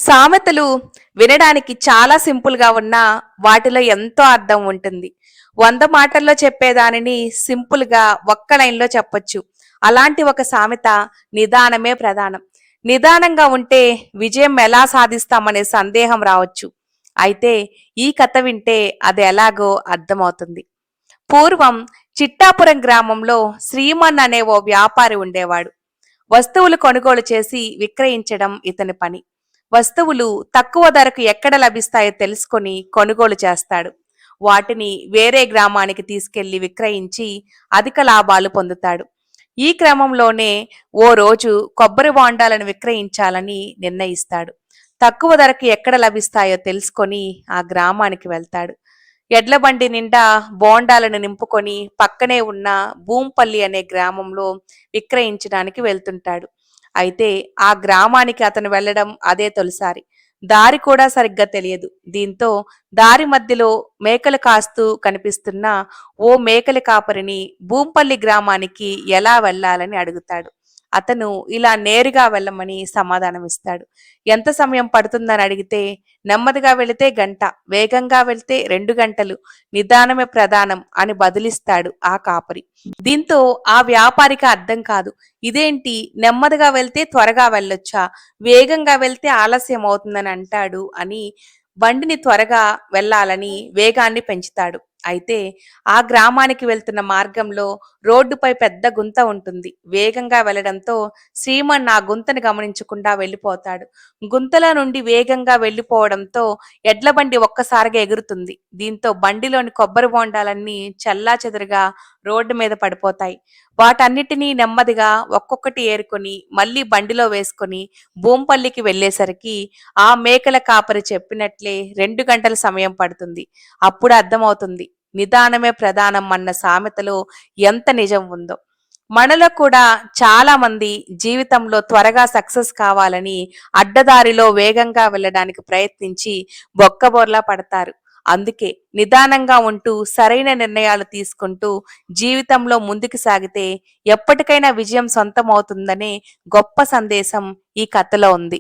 సామెతలు వినడానికి చాలా సింపుల్‌గా ఉన్నా, వాటిలో ఎంతో అర్థం ఉంటుంది. 100 మాటల్లో చెప్పేదానిని సింపుల్‌గా ఒక్క లైన్‌లో చెప్పొచ్చు. అలాంటి ఒక సామెత నిదానమే ప్రధానం. నిదానంగా ఉంటే విజయం ఎలా సాధిస్తామనే సందేహం రావచ్చు. అయితే ఈ కథ వింటే అది ఎలాగో అర్థమవుతుంది. పూర్వం చిట్టాపురం గ్రామంలో శ్రీమన్ అనే ఓ వ్యాపారి ఉండేవాడు. వస్తువులు కొనుగోలు చేసి విక్రయించడం ఇతని పని. వస్తువులు తక్కువ ధరకు ఎక్కడ లభిస్తాయో తెలుసుకొని కొనుగోలు చేస్తాడు. వాటిని వేరే గ్రామానికి తీసుకెళ్లి విక్రయించి అధిక లాభాలు పొందుతాడు. ఈ క్రమంలోనే ఓ రోజు కొబ్బరి బోండాలను విక్రయించాలని నిర్ణయిస్తాడు. తక్కువ ధరకు ఎక్కడ లభిస్తాయో తెలుసుకొని ఆ గ్రామానికి వెళ్తాడు. ఎడ్ల బండి నిండా బోండాలను నింపుకొని పక్కనే ఉన్న భూంపల్లి అనే గ్రామంలో విక్రయించడానికి వెళ్తుంటాడు. అయితే ఆ గ్రామానికి అతను వెళ్ళడం అదే తొలిసారి. దారి కూడా సరిగ్గా తెలియదు. దీంతో దారి మధ్యలో మేకలు కాస్తూ కనిపిస్తున్న ఓ మేకల కాపరిని భూంపల్లి గ్రామానికి ఎలా వెళ్ళాలని అడుగుతాడు. అతను ఇలా నేరుగా వెళ్ళమని సమాధానమిస్తాడు. ఎంత సమయం పడుతుందని అడిగితే నెమ్మదిగా వెళితే గంట, వేగంగా వెళ్తే 2 గంటలు, నిదానమే ప్రధానం అని బదులిస్తాడు ఆ కాపరి. దీంతో ఆ వ్యాపారికి అర్థం కాదు. ఇదేంటి, నెమ్మదిగా వెళ్తే త్వరగా వెళ్ళొచ్చా, వేగంగా వెళ్తే ఆలస్యం అవుతుందని అంటాడు అని బండిని త్వరగా వెళ్ళాలని వేగాన్ని పెంచుతాడు. అయితే ఆ గ్రామానికి వెళ్తున్న మార్గంలో రోడ్డుపై పెద్ద గుంత ఉంటుంది. వేగంగా వెళ్లడంతో శ్రీమన్ ఆ గుంతను గమనించకుండా వెళ్ళిపోతాడు. గుంతలో నుండి వేగంగా వెళ్ళిపోవడంతో ఎడ్ల బండి ఒక్కసారిగా ఎగురుతుంది. దీంతో బండిలోని కొబ్బరి బోండాలన్నీ చెల్లాచెదురుగా రోడ్డు మీద పడిపోతాయి. వాటన్నిటినీ నెమ్మదిగా ఒక్కొక్కటి ఏరుకొని మళ్ళీ బండిలో వేసుకొని భూంపల్లికి వెళ్ళేసరికి ఆ మేకల కాపరి చెప్పినట్లే 2 గంటల సమయం పడుతుంది. అప్పుడు అర్థమవుతుంది, నిదానమే ప్రధానం అన్న సామెతలో ఎంత నిజం ఉందో. మనలో కూడా చాలా మంది జీవితంలో త్వరగా సక్సెస్ కావాలని అడ్డదారిలో వేగంగా వెళ్ళడానికి ప్రయత్నించి బొక్కబోర్లా పడతారు. అందుకే నిదానంగా ఉంటూ సరైన నిర్ణయాలు తీసుకుంటూ జీవితంలో ముందుకు సాగితే ఎప్పటికైనా విజయం సొంతమవుతుందనే గొప్ప సందేశం ఈ కథలో ఉంది.